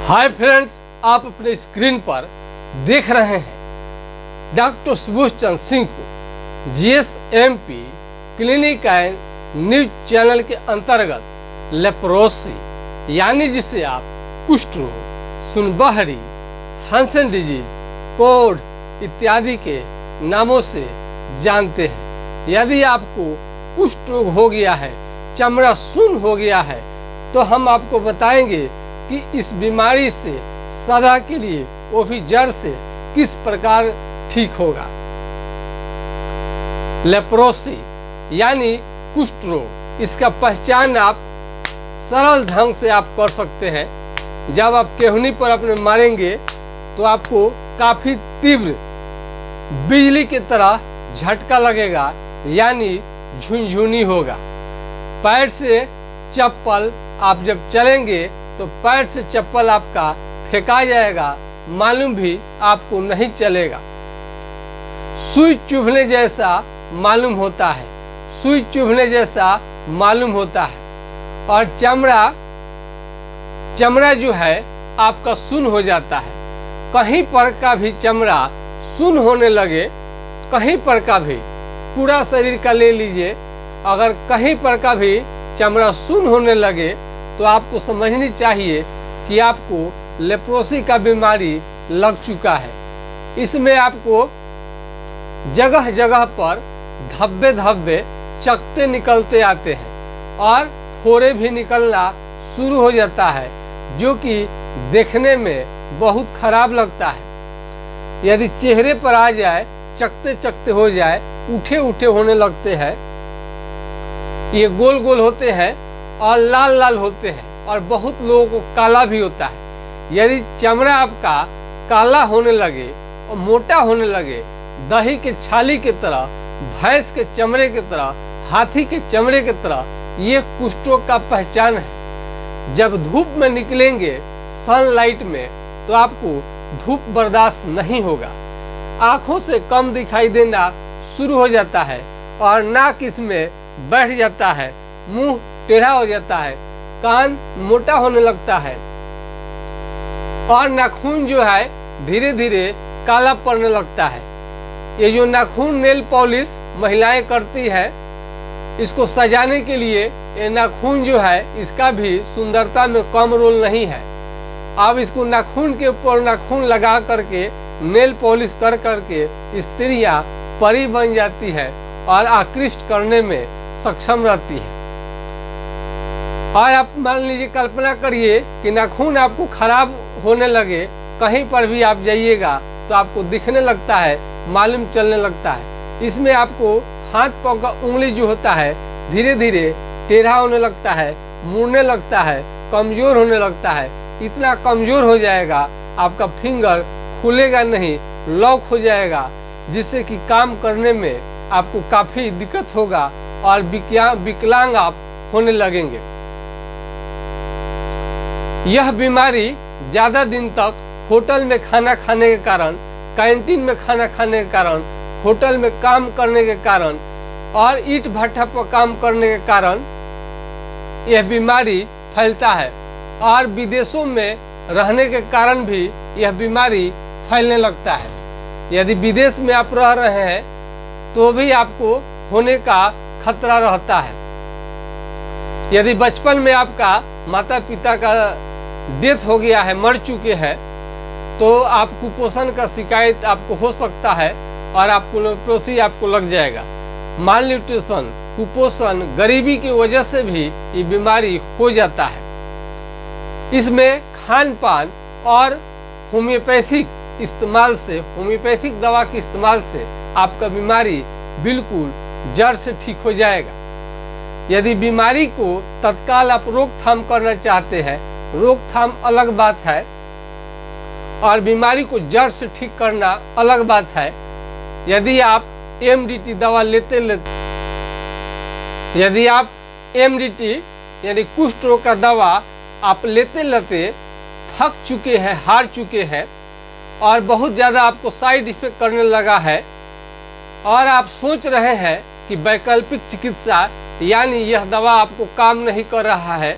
Hi friends, आप अपने screen पर देख रहे हैं डॉक्टर सुबोध चंद्र सिंह को GSMP clinic and news channel के अंतर्गत लेप्रोसी यानी जिसे आप कुष्ठ रोग, सुनबहरी, हंसन डिजीज, कोढ़ इत्यादि के नामों से जानते हैं। यदि आपको कुष्ठ रोग हो गया है, चमड़ा सुन्न हो गया है, तो हम आपको बताएंगे कि इस बीमारी से सदा के लिए, वो भी जड़ से, किस प्रकार ठीक होगा। लेप्रोसी यानी कुष्ठ रोग, इसका पहचान आप सरल ढंग से आप कर सकते हैं। जब आप केहनी पर अपने मारेंगे तो आपको काफी तीव्र बिजली की तरह झटका लगेगा, यानी झुनझुनी होगा। पैर से चप्पल आप जब चलेंगे तो पैर से चप्पल आपका फेंका जाएगा, मालूम भी आपको नहीं चलेगा। सुई चुभने जैसा मालूम होता है, सुई चुभने जैसा मालूम होता है। और चमड़ा जो है आपका सुन्न हो जाता है। कहीं पर का भी चमड़ा सुन्न होने लगे, कहीं पर का भी, पूरा शरीर का ले लीजिए, अगर कहीं पर का भी चमड़ा सुन्न होने लगे तो आपको समझनी चाहिए कि आपको लेप्रोसी का बीमारी लग चुका है। इसमें आपको जगह जगह पर धब्बे धब्बे चकते निकलते आते हैं और फोड़े भी निकलना शुरू हो जाता है, जो कि देखने में बहुत खराब लगता है। यदि चेहरे पर आ जाए, चकते चकते हो जाए, उठे उठे होने लगते हैं, ये गोल गोल होते हैं और लाल लाल होते हैं, और बहुत लोगों को काला भी होता है। यदि चमड़ा आपका काला होने लगे और मोटा होने लगे, दही के छाली की तरह, भैंस के चमड़े की तरह, हाथी के चमड़े की तरह, ये कुष्ठ रोग का पहचान है। जब धूप में निकलेंगे, सनलाइट में, तो आपको धूप बर्दाश्त नहीं होगा। आंखों से कम दिखाई देना शुरू हो जाता है और नाक इसमें बैठ जाता है, मुंह टेढ़ा हो जाता है, कान मोटा होने लगता है और नाखून जो है धीरे धीरे काला पड़ने लगता है। ये जो नाखून नेल पॉलिश महिलाएं करती है, इसको सजाने के लिए ये नाखून जो है, इसका भी सुंदरता में कम रोल नहीं है। अब इसको नाखून के ऊपर नाखून लगा करके, नेल पॉलिश कर करके स्त्रियां परी बन जाती है और आकृष्ट करने में सक्षम रहती है। और आप मान लीजिए, कल्पना करिए कि नाखून आपको खराब होने लगे, कहीं पर भी आप जाइएगा तो आपको दिखने लगता है, मालूम चलने लगता है। इसमें आपको हाथ पांव का उंगली जो होता है धीरे धीरे टेढ़ा होने लगता है, मुड़ने लगता है, कमजोर होने लगता है। इतना कमजोर हो जाएगा, आपका फिंगर खुलेगा नहीं, लॉक हो जाएगा, जिससे कि काम करने में आपको काफी दिक्कत होगा और विकलांग आप होने लगेंगे। यह बीमारी ज्यादा दिन तक होटल में खाना खाने के कारण, कैंटीन में खाना खाने के कारण, होटल में काम करने के कारण और ईंट भट्ठा पर काम करने के कारण यह बीमारी फैलता है। और विदेशों में रहने के कारण भी यह बीमारी फैलने लगता है। यदि विदेश में आप रह रहे हैं तो भी आपको होने का खतरा रहता है। यदि बचपन में आपका माता पिता का डेथ हो गया है, मर चुके हैं, तो आप कुपोषण का शिकायत आपको हो सकता है और आपको लेप्रोसी आपको लग जाएगा। माल न्यूट्रिशन, कुपोषण, गरीबी की वजह से भी ये बीमारी हो जाता है। इसमें खान पान और होम्योपैथिक इस्तेमाल से, होम्योपैथिक दवा के इस्तेमाल से आपका बीमारी बिल्कुल जड़ से ठीक हो जाएगा। यदि बीमारी को तत्काल आप रोकथाम करना चाहते हैं, रोकथाम अलग बात है और बीमारी को जड़ से ठीक करना अलग बात है। यदि आप MDT दवा लेते यदि आप MDT यानी कुष्ठ रोग का दवा आप लेते थक चुके हैं, हार चुके हैं और बहुत ज़्यादा आपको साइड इफेक्ट करने लगा है, और आप सोच रहे हैं कि वैकल्पिक चिकित्सा यानी यह दवा आपको काम नहीं कर रहा है,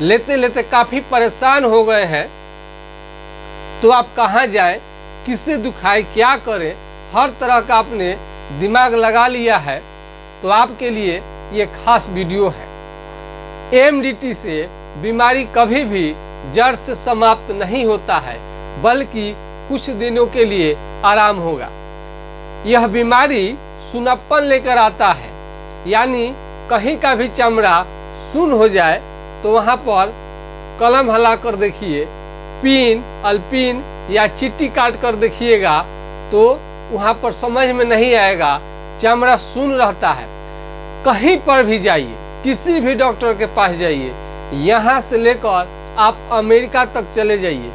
लेते लेते काफ़ी परेशान हो गए हैं, तो आप कहाँ जाएं, किससे दुखाएं, क्या करें, हर तरह का आपने दिमाग लगा लिया है, तो आपके लिए ये खास वीडियो है। एमडीटी से बीमारी कभी भी जड़ से समाप्त नहीं होता है, बल्कि कुछ दिनों के लिए आराम होगा। यह बीमारी सुनापन लेकर आता है, यानी कहीं का भी चमड़ा सुन्न हो जाए तो वहाँ पर कलम हिला कर देखिए, पिन, अल्पिन या चिट्ठी काट कर देखिएगा तो वहाँ पर समझ में नहीं आएगा, चमड़ा सुन्न रहता है। कहीं पर भी जाइए, किसी भी डॉक्टर के पास जाइए, यहाँ से लेकर आप अमेरिका तक चले जाइए,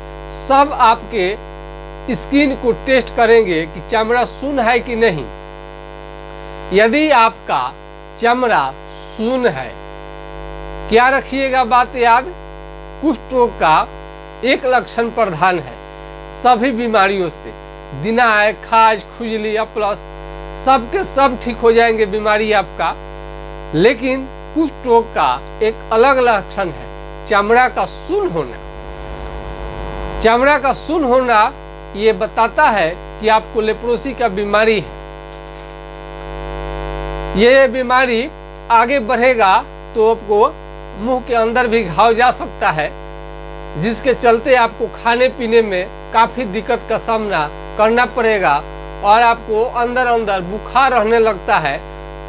सब आपके स्किन को टेस्ट करेंगे कि चमड़ा सुन्न है कि नहीं। यदि आपका चमड़ा सुन्न है, क्या रखिएगा बात याद, कुष्ठ रोग का एक लक्षण प्रधान है। सभी बीमारियों से दिनाय, खाज, खुजली, अपलस सबके सब ठीक हो जाएंगे बीमारी आपका, लेकिन कुष्ठ रोग का एक अलग लक्षण है, चमड़ा का सुन्न होना। चमड़ा का सुन्न होना ये बताता है कि आपको लेप्रोसी का बीमारी है। ये बीमारी आगे बढ़ेगा तो आपको मुंह के अंदर भी घाव जा सकता है, जिसके चलते आपको खाने पीने में काफ़ी दिक्कत का सामना करना पड़ेगा और आपको अंदर अंदर बुखार रहने लगता है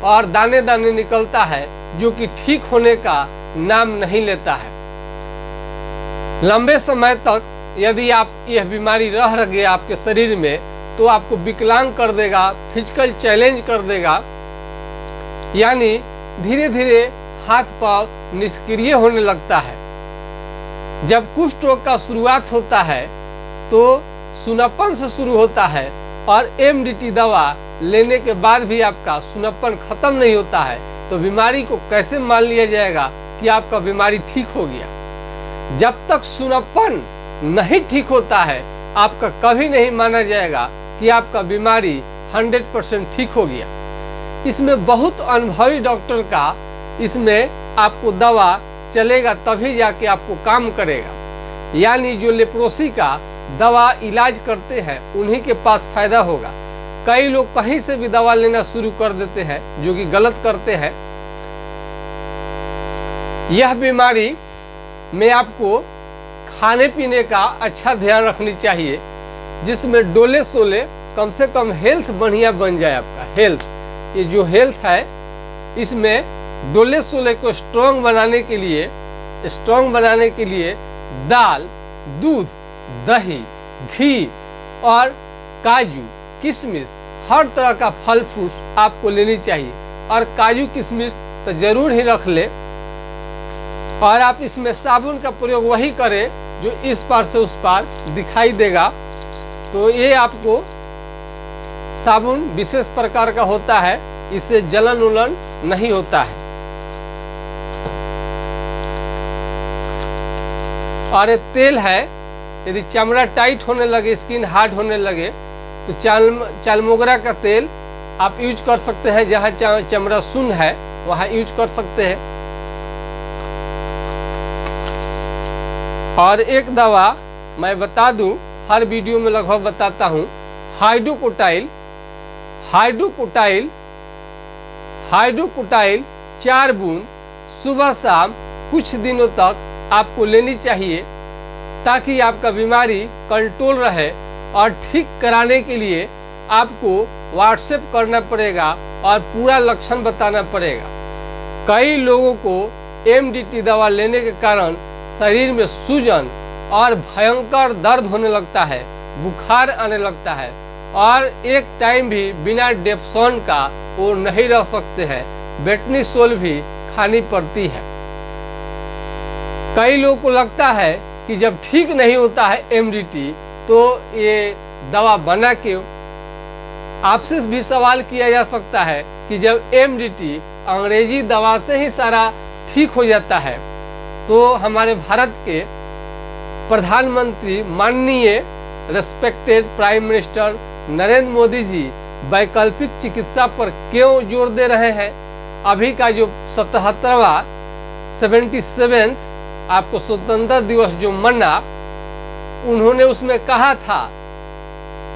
और दाने दाने निकलता है, जो कि ठीक होने का नाम नहीं लेता है। लंबे समय तक यदि आप यह बीमारी रह गई आपके शरीर में तो आपको विकलांग कर देगा, फिजिकल चैलेंज कर देगा, यानी धीरे धीरे हाथ पांव निष्क्रिय होने लगता है। जब कुष्ठ रोग का शुरुआत होता है तो सुनापन से शुरू होता है और एमडीटी दवा लेने के बाद भी आपका सुनापन खत्म नहीं होता है, तो बीमारी को कैसे मान लिया जाएगा कि आपका बीमारी ठीक हो गया। जब तक सुनापन नहीं ठीक होता है, आपका कभी नहीं माना जाएगा कि आपका बीमारी 100% ठीक हो गया। इसमें बहुत अनुभवी डॉक्टर का इसमें आपको दवा चलेगा, तभी जाके आपको काम करेगा। यानी जो लेप्रोसी का दवा इलाज करते हैं उन्हीं के पास फायदा होगा। कई लोग कहीं से भी दवा लेना शुरू कर देते हैं, जो कि गलत करते हैं। यह बीमारी में आपको खाने पीने का अच्छा ध्यान रखनी चाहिए, जिसमें डोले सोले कम से कम हेल्थ बढ़िया बन जाए। आपका हेल्थ, ये जो हेल्थ है, इसमें डोले सोले को स्ट्रॉन्ग बनाने के लिए दाल, दूध, दही, घी और काजू, किशमिश, हर तरह का फल फ्रूट आपको लेनी चाहिए। और काजू किशमिश तो जरूर ही रख ले। और आप इसमें साबुन का प्रयोग वही करें जो इस पार से उस पार दिखाई देगा। तो ये आपको साबुन विशेष प्रकार का होता है, इससे जलन उलन नहीं होता है। और ये तेल है, यदि चमड़ा टाइट होने लगे, स्किन हार्ड होने लगे, तो चालमोगरा का तेल आप यूज कर सकते हैं। जहाँ चमड़ा सुन्न है वहाँ यूज कर सकते हैं। और एक दवा मैं बता दूं, हर वीडियो में लगभग बताता हूँ, हाइड्रोकोटाइल 4 बूंद सुबह शाम कुछ दिनों तक आपको लेनी चाहिए, ताकि आपका बीमारी कंट्रोल रहे। और ठीक कराने के लिए आपको व्हाट्सएप करना पड़ेगा और पूरा लक्षण बताना पड़ेगा। कई लोगों को एमडीटी दवा लेने के कारण शरीर में सूजन और भयंकर दर्द होने लगता है, बुखार आने लगता है और एक टाइम भी बिना डेप्सोन का वो नहीं रह सकते हैं, बेटनीसोल भी खानी पड़ती है। कई लोगों को लगता है कि जब ठीक नहीं होता है एमडीटी तो ये दवा बना क्यों। आपसे भी सवाल किया जा सकता है कि जब एमडीटी अंग्रेजी दवा से ही सारा ठीक हो जाता है, तो हमारे भारत के प्रधानमंत्री माननीय respected prime minister Narendra Modi ji वैकल्पिक चिकित्सा पर क्यों जोर दे रहे हैं। अभी का जो 77वां आपको स्वतंत्रता दिवस जो मना, उन्होंने उसमें कहा था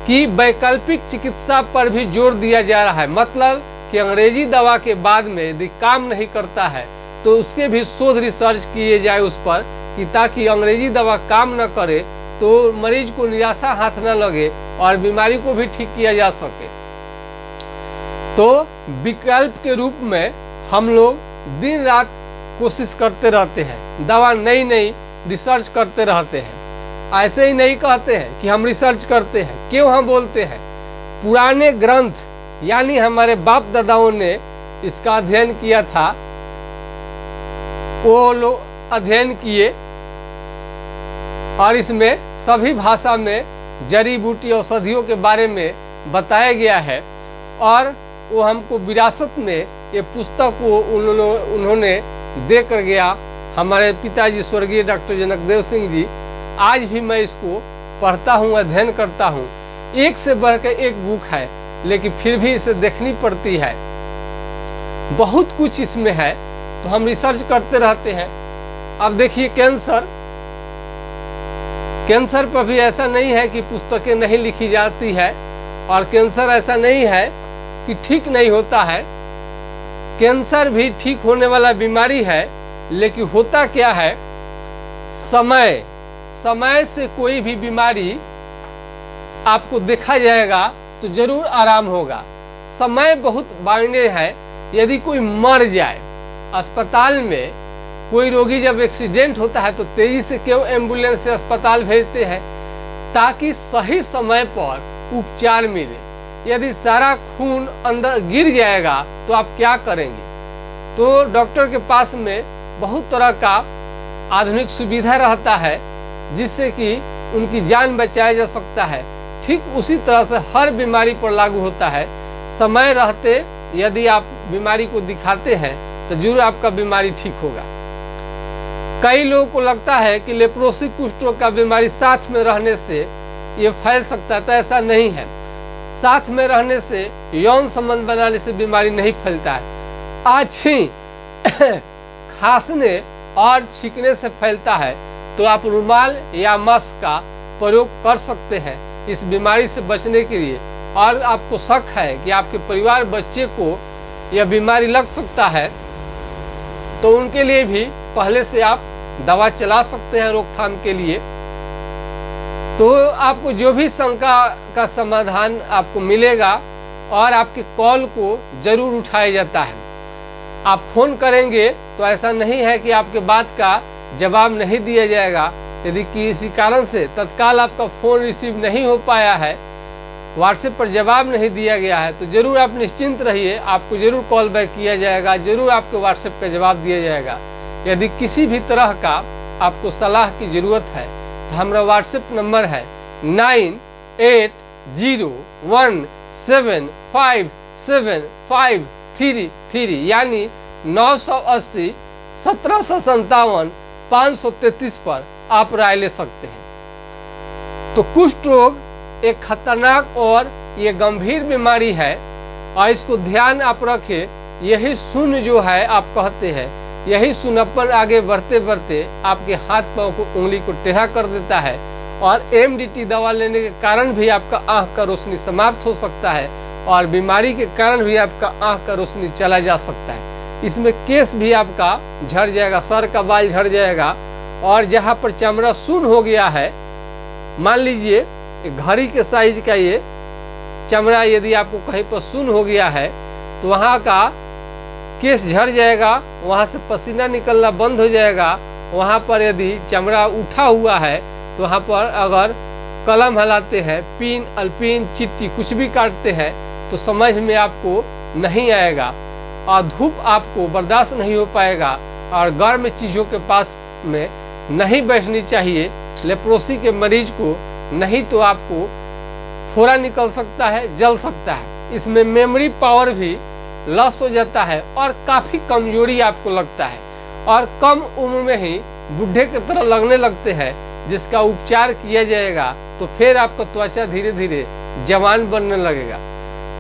कि वैकल्पिक चिकित्सा पर भी जोर दिया जा रहा है, मतलब कि अंग्रेजी दवा के बाद में यदि काम नहीं करता है तो उसके भी शोध रिसर्च किए जाए उस पर, कि ताकि अंग्रेजी दवा काम न करे तो मरीज को निराशा हाथ न लगे और बीमारी को भी ठीक किया जा सके। तो विकल्प के रूप में हम लोग दिन रात कोशिश करते रहते हैं, दवा नई नई रिसर्च करते रहते हैं। ऐसे ही नहीं कहते हैं कि हम रिसर्च करते हैं, क्यों हम बोलते हैं, पुराने ग्रंथ यानी हमारे बाप दादाओं ने इसका अध्ययन किया था, वो लोग अध्ययन किए और इसमें सभी भाषा में जड़ी बूटी औषधियों के बारे में बताया गया है और वो हमको विरासत में ये पुस्तक को उन्होंने दे कर गया हमारे पिताजी स्वर्गीय डॉक्टर जनकदेव सिंह जी। आज भी मैं इसको पढ़ता हूँ, अध्ययन करता हूँ। एक से बढ़कर एक बुक है, लेकिन फिर भी इसे देखनी पड़ती है, बहुत कुछ इसमें है, तो हम रिसर्च करते रहते हैं। अब देखिए कैंसर पर भी ऐसा नहीं है कि पुस्तकें नहीं लिखी जाती है, और कैंसर ऐसा नहीं है कि ठीक नहीं होता है। कैंसर भी ठीक होने वाला बीमारी है, लेकिन होता क्या है, समय से कोई भी बीमारी आपको देखा जाएगा तो जरूर आराम होगा। समय बहुत मायने है। यदि कोई मर जाए अस्पताल में, कोई रोगी जब एक्सीडेंट होता है तो तेजी से क्यों एम्बुलेंस से अस्पताल भेजते हैं, ताकि सही समय पर उपचार मिले। यदि सारा खून अंदर गिर जाएगा तो आप क्या करेंगे। तो डॉक्टर के पास में बहुत तरह का आधुनिक सुविधा रहता है जिससे कि उनकी जान बचाया जा सकता है। ठीक उसी तरह से हर बीमारी पर लागू होता है। समय रहते यदि आप बीमारी को दिखाते हैं तो जरूर आपका बीमारी ठीक होगा। कई लोगों को लगता है कि लेप्रोसी कुष्ठ रोग का बीमारी साथ में रहने से ये फैल सकता है, तो ऐसा नहीं है। साथ में रहने से, यौन संबंध बनाने से बीमारी नहीं फैलता है। खांसने और छींकने से फैलता है, तो आप रुमाल या मास्क का प्रयोग कर सकते हैं इस बीमारी से बचने के लिए। और आपको शक है कि आपके परिवार बच्चे को यह बीमारी लग सकता है, तो उनके लिए भी पहले से आप दवा चला सकते हैं रोकथाम के लिए। तो आपको जो भी शंका का समाधान आपको मिलेगा और आपके कॉल को जरूर उठाया जाता है। आप फोन करेंगे तो ऐसा नहीं है कि आपके बात का जवाब नहीं दिया जाएगा। यदि किसी कारण से तत्काल आपका फ़ोन रिसीव नहीं हो पाया है, व्हाट्सएप पर जवाब नहीं दिया गया है, तो ज़रूर आप निश्चिंत रहिए, आपको ज़रूर कॉल बैक किया जाएगा, ज़रूर आपके व्हाट्सएप का जवाब दिया जाएगा। यदि किसी भी तरह का आपको सलाह की ज़रूरत है तो हमारा व्हाट्सएप नंबर है 9801757533 यानी 980 1757 533 पर आप राय ले सकते हैं। तो कुष्ठ रोग एक खतरनाक और ये गंभीर बीमारी है और इसको ध्यान आप रखें। यही शून्य जो है आप कहते हैं, यही शून्यपन आगे बढ़ते बढ़ते आपके हाथ पांव को, उंगली को टेढ़ा कर देता है और एमडीटी दवा लेने के कारण भी आपका आंख का रोशनी समाप्त हो सकता है और बीमारी के कारण भी आपका आंख का रोशनी चला जा सकता है। इसमें केस भी आपका झड़ जाएगा, सर का बाल झड़ जाएगा और जहाँ पर चमड़ा शून्य हो गया है, मान लीजिए घड़ी के साइज का ये चमड़ा यदि आपको कहीं पर शून्य हो गया है तो वहाँ का केस झड़ जाएगा, वहाँ से पसीना निकलना बंद हो जाएगा। वहाँ पर यदि चमड़ा उठा हुआ है तो वहाँ पर अगर कलम हिलाते हैं, पिन, अल्पिन, चिट्टी कुछ भी काटते हैं तो समझ में आपको नहीं आएगा और धूप आपको बर्दाश्त नहीं हो पाएगा और गर्म चीज़ों के पास में नहीं बैठनी चाहिए लेप्रोसी के मरीज को, नहीं तो आपको फोड़ा निकल सकता है, जल सकता है। इसमें मेमोरी पावर भी लॉस हो जाता है और काफ़ी कमजोरी आपको लगता है और कम उम्र में ही बूढ़े की तरह लगने लगते हैं। जिसका उपचार किया जाएगा तो फिर आपका त्वचा धीरे धीरे जवान बनने लगेगा।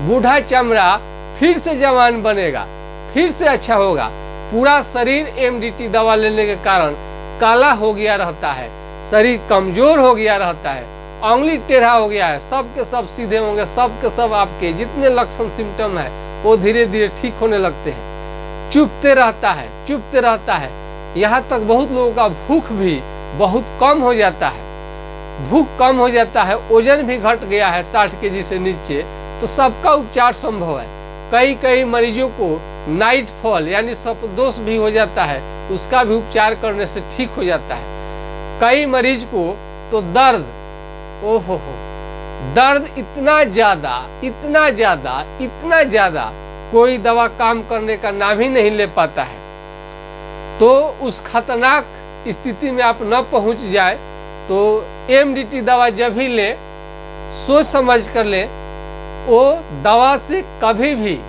बूढ़ा चमड़ा फिर से जवान बनेगा, फिर से अच्छा होगा। पूरा शरीर एमडीटी दवा लेने के कारण काला हो गया रहता है, शरीर कमजोर हो गया रहता है, उंगली टेढ़ा हो गया है, सब के सब सीधे होंगे, सब के सब आपके जितने लक्षण सिम्टम है वो धीरे धीरे ठीक होने लगते हैं। चुभते रहता है, यहाँ तक बहुत लोगों का भूख भी बहुत कम हो जाता है, वजन भी घट गया है 60 केजी से नीचे, तो सबका उपचार संभव है। कई मरीजों को नाइट फॉल यानी सपदोष भी हो जाता है, उसका भी उपचार करने से ठीक हो जाता है। कई मरीज को तो दर्द इतना ज्यादा कोई दवा काम करने का नाम ही नहीं ले पाता है। तो उस खतरनाक स्थिति में आप न पहुंच जाए तो एमडीटी दवा जब भी ले, सोच समझ कर ले। वो दवा से कभी भी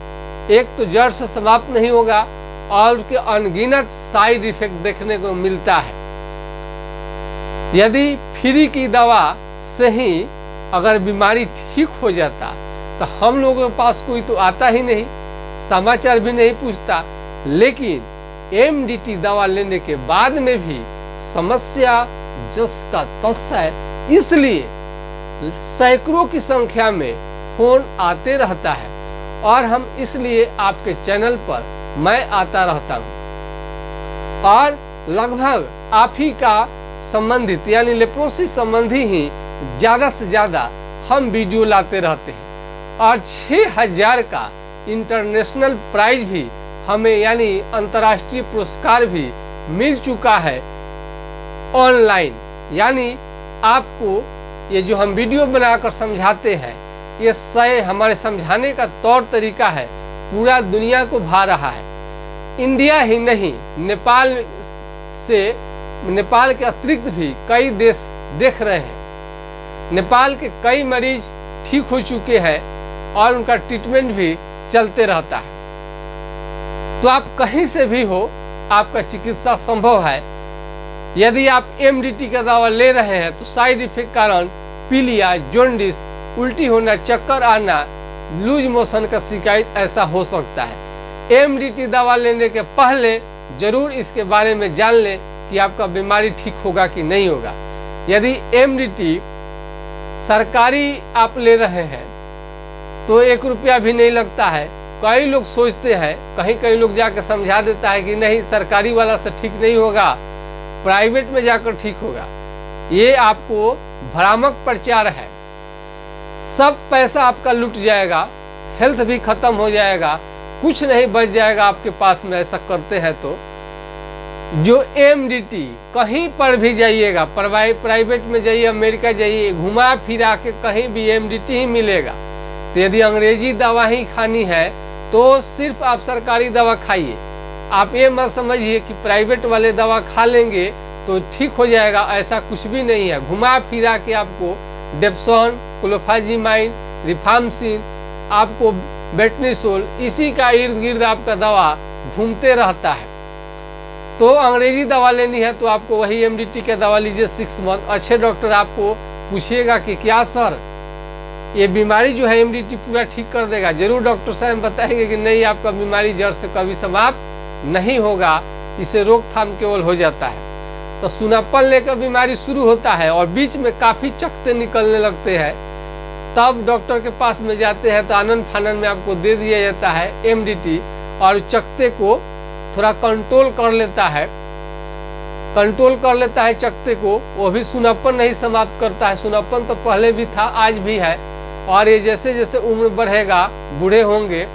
एक तो जड़ से समाप्त नहीं होगा और उसके अनगिनत साइड इफेक्ट देखने को मिलता है। यदि फ्री की दवा से ही अगर बीमारी ठीक हो जाता तो हम लोगों के पास कोई तो आता ही नहीं, समाचार भी नहीं पूछता। लेकिन एमडीटी दवा लेने के बाद में भी समस्या जस का तस है, इसलिए सैकड़ों की संख्या में फोन आते रहता है और हम इसलिए आपके चैनल पर मैं आता रहता हूँ और लगभग आप ही का संबंधित यानी लेप्रोसी संबंधी ही ज्यादा से ज्यादा हम वीडियो लाते रहते हैं। और 6000 का इंटरनेशनल प्राइज भी हमें यानी अंतर्राष्ट्रीय पुरस्कार भी मिल चुका है ऑनलाइन। यानी आपको ये जो हम वीडियो बनाकर समझाते हैं, ये हमारे समझाने का तौर तरीका है, पूरा दुनिया को भा रहा है। इंडिया ही नहीं, नेपाल के अतिरिक्त भी कई देश देख रहे हैं। नेपाल के कई मरीज ठीक हो चुके हैं और उनका ट्रीटमेंट भी चलते रहता है। तो आप कहीं से भी हो, आपका चिकित्सा संभव है। यदि आप एमडीटी का दवा ले रहे हैं तो साइड इफेक्ट कारण पीलिया, जॉन्डिस, उल्टी होना, चक्कर आना, लूज मोशन का शिकायत ऐसा हो सकता है। एमडीटी दवा लेने के पहले जरूर इसके बारे में जान लें कि आपका बीमारी ठीक होगा कि नहीं होगा। यदि एमडीटी सरकारी आप ले रहे हैं तो 1 रुपया भी नहीं लगता है। कई लोग सोचते हैं, कहीं लोग जाकर समझा देता है कि नहीं सरकारी वाला से ठीक नहीं होगा, प्राइवेट में जाकर ठीक होगा। ये आपको भ्रामक प्रचार है। सब पैसा आपका लुट जाएगा, हेल्थ भी खत्म हो जाएगा, कुछ नहीं बच जाएगा आपके पास में ऐसा करते हैं तो। जो एमडीटी कहीं पर भी जाइएगा, प्राइवेट में जाइए, अमेरिका जाइए, घुमा फिरा के कहीं भी एमडीटी ही मिलेगा। तो यदि अंग्रेजी दवा ही खानी है तो सिर्फ आप सरकारी दवा खाइए। आप ये मत समझिए कि प्राइवेट वाले दवा खा लेंगे तो ठीक हो जाएगा, ऐसा कुछ भी नहीं है। घुमा फिरा के आपको डेप्सोन, क्लोफाजीमाइन, रिफाम्सिन, आपको बेटनीसोल, इसी का इर्द गिर्द आपका दवा घूमते रहता है। तो अंग्रेजी दवा लेनी है तो आपको वही एमडीटी का दवा लीजिए 6 मंथ। अच्छे डॉक्टर आपको पूछिएगा कि क्या सर ये बीमारी जो है एमडीटी पूरा ठीक कर देगा, जरूर डॉक्टर साहब बताएंगे कि नहीं, आपका बीमारी जड़ से कभी समाप्त नहीं होगा, इसे रोकथाम केवल हो जाता है। तो सुनापन लेकर बीमारी शुरू होता है और बीच में काफी चकते निकलने लगते हैं, तब डॉक्टर के पास में जाते हैं तो आनंद फानन में आपको दे दिया जाता है एमडीटी और चकते को थोड़ा कंट्रोल कर लेता है चकते को। वो भी सुनापन नहीं समाप्त करता है। सुनापन तो पहले भी था, आज भी है, और ये जैसे जैसे उम्र बढ़ेगा, बूढ़े होंगे,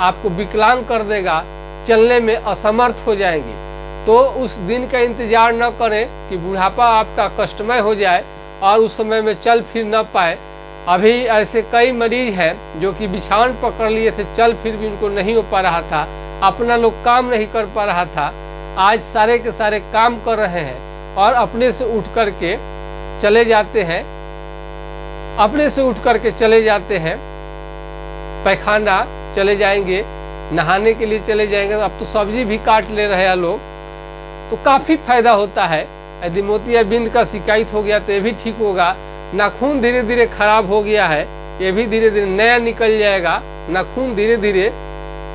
आपको विकलांग कर देगा, चलने में असमर्थ हो जाएंगे। तो उस दिन का इंतजार न करें कि बुढ़ापा आपका कष्टमय हो जाए और उस समय में चल फिर न पाए। अभी ऐसे कई मरीज हैं जो कि बिछावन पकड़ लिए थे, चल फिर भी उनको नहीं हो पा रहा था, अपना लोग काम नहीं कर पा रहा था, आज सारे के सारे काम कर रहे हैं और अपने से उठ करके चले जाते हैं, पैखाना चले जाएंगे, नहाने के लिए चले जाएंगे। अब तो सब्जी भी काट ले रहे हैं लोग, तो काफ़ी फायदा होता है। यदि मोतियाबिंद का शिकायत हो गया तो ये भी ठीक होगा। नाखून धीरे धीरे खराब हो गया है, ये भी धीरे धीरे नया निकल जाएगा। नाखून धीरे धीरे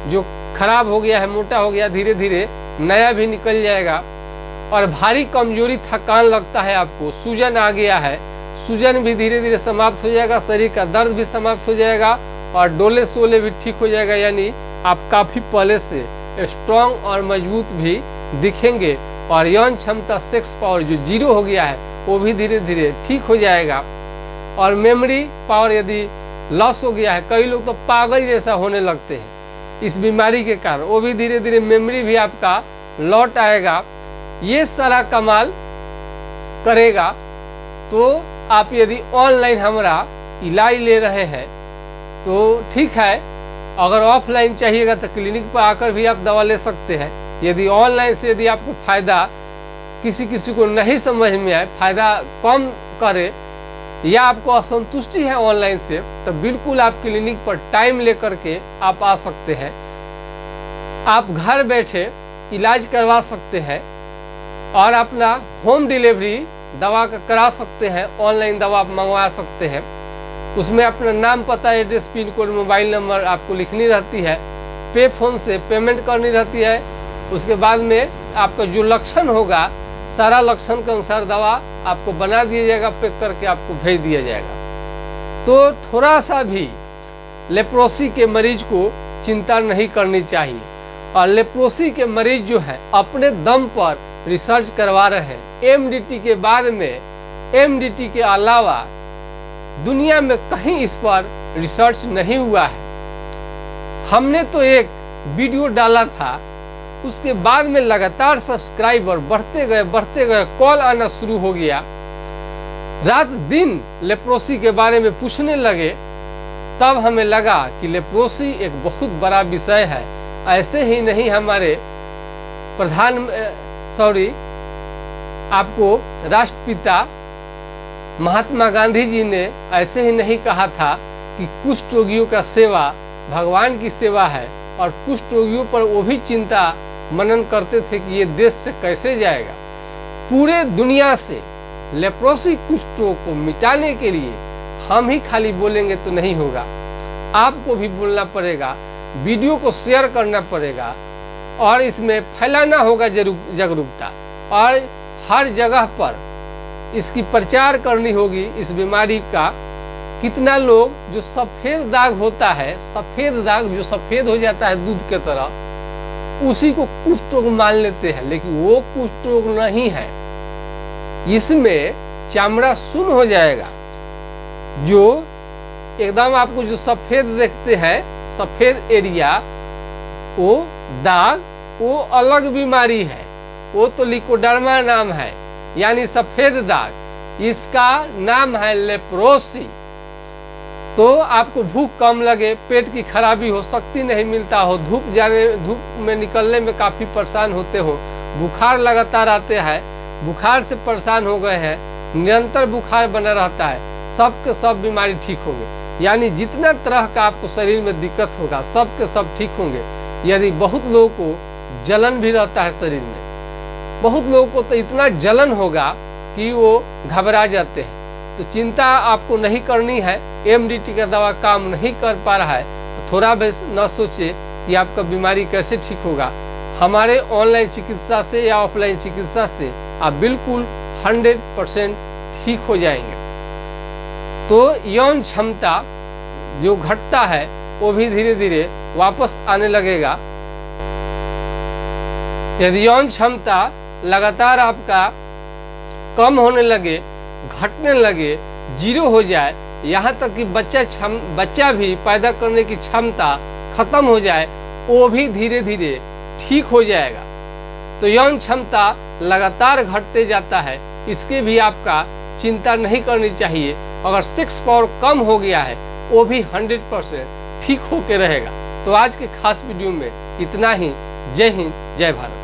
जो खराब हो गया है, मोटा हो गया, धीरे धीरे नया भी निकल जाएगा। और भारी कमजोरी थकान लगता है, आपको सूजन आ गया है, सूजन भी धीरे धीरे समाप्त हो जाएगा, शरीर का दर्द भी समाप्त हो जाएगा और डोले सोले भी ठीक हो जाएगा। यानी आप काफ़ी पहले से स्ट्रांग और मजबूत भी दिखेंगे और यौन क्षमता सेक्स पावर जो 0 हो गया है वो भी धीरे धीरे ठीक हो जाएगा। और मेमोरी पावर यदि लॉस हो गया है, कई लोग तो पागल जैसा होने लगते हैं इस बीमारी के कारण, वो भी धीरे धीरे मेमोरी भी आपका लौट आएगा। ये सारा कमाल करेगा। तो आप यदि ऑनलाइन हमारा इलाज ले रहे हैं तो ठीक है, अगर ऑफलाइन चाहिएगा तो क्लिनिक पर आकर भी आप दवा ले सकते हैं। यदि ऑनलाइन से यदि आपको फ़ायदा किसी को नहीं समझ में आए, फ़ायदा कम करे या आपको असंतुष्टि है ऑनलाइन से, तो बिल्कुल आप क्लिनिक पर टाइम लेकर के आप आ सकते हैं। आप घर बैठे इलाज करवा सकते हैं और अपना होम डिलीवरी दवा का करा सकते हैं। ऑनलाइन दवा आप मंगवा सकते हैं, उसमें अपना नाम, पता, address, pin code, mobile number आपको लिखनी रहती है, पे फोन से पेमेंट करनी रहती है। उसके बाद में आपका जो लक्षण होगा, सारा लक्षण के अनुसार दवा आपको बना दिया जाएगा, पैक करके आपको भेज दिया जाएगा। तो थोड़ा सा भी लेप्रोसी के मरीज को चिंता नहीं करनी चाहिए। और लेप्रोसी के मरीज जो है अपने दम पर रिसर्च करवा रहे हैं। एमडीटी के बाद में, एमडीटी के अलावा दुनिया में कहीं इस पर रिसर्च नहीं हुआ है। हमने तो एक वीडियो डाला था, उसके बाद में लगातार सब्सक्राइबर बढ़ते गए, कॉल आना शुरू हो गया, रात दिन लेप्रोसी के बारे में पूछने लगे। तब हमें लगा कि लेप्रोसी एक बहुत बड़ा विषय है। ऐसे ही नहीं हमारे आपको राष्ट्रपिता महात्मा गांधी जी ने ऐसे ही नहीं कहा था कि कुष्ठ रोगियों का सेवा भगवान की सेवा है, और कुष्ठ रोगियों पर वो भी चिंता मनन करते थे कि ये देश से कैसे जाएगा। पूरे दुनिया से लेप्रोसी कुष्ठ रोग को मिटाने के लिए हम ही खाली बोलेंगे तो नहीं होगा, आपको भी बोलना पड़ेगा, वीडियो को शेयर करना पड़ेगा और इसमें फैलाना होगा जागरूकता, और हर जगह पर इसकी प्रचार करनी होगी। इस बीमारी का कितना लोग जो सफ़ेद दाग होता है, सफ़ेद दाग जो सफ़ेद हो जाता है दूध के तरह, उसी को कुष्ठ रोग मान लेते हैं, लेकिन वो कुष्ठ रोग नहीं है। इसमें चमड़ा सुन्न हो जाएगा, जो एकदम आपको जो सफ़ेद देखते हैं, सफ़ेद एरिया, वो दाग, वो अलग बीमारी है, वो तो लिकोडर्मा नाम है, यानी सफ़ेद दाग। इसका नाम है लेप्रोसी। तो आपको भूख कम लगे, पेट की खराबी हो, शक्ति नहीं मिलता हो, धूप में निकलने में काफ़ी परेशान होते हो, बुखार लगातार आते हैं, बुखार से परेशान हो गए हैं, निरंतर बुखार बना रहता है, सब के सब बीमारी ठीक होंगे। यानी जितना तरह का आपको शरीर में दिक्कत होगा सब के सब ठीक होंगे। यदि बहुत लोगों को जलन भी रहता है शरीर में, बहुत लोगों को तो इतना जलन होगा कि वो घबरा जाते हैं, तो चिंता आपको नहीं करनी है। एमडीटी का दवा काम नहीं कर पा रहा है तो थोड़ा भी न सोचे कि आपका बीमारी कैसे ठीक होगा। हमारे ऑनलाइन चिकित्सा से या ऑफलाइन चिकित्सा से आप बिल्कुल 100% ठीक हो जाएंगे। तो यौन क्षमता जो घटता है वो भी धीरे धीरे वापस आने लगेगा। यदि यौन क्षमता लगातार आपका कम होने लगे, घटने लगे, 0 हो जाए, यहाँ तक कि बच्चा भी पैदा करने की क्षमता खत्म हो जाए, वो भी धीरे धीरे ठीक हो जाएगा। तो यौन क्षमता लगातार घटते जाता है, इसके भी आपका चिंता नहीं करनी चाहिए। अगर सेक्स पावर कम हो गया है वो भी 100% ठीक होके रहेगा। तो आज के खास वीडियो में इतना ही। जय हिंद, जय भारत।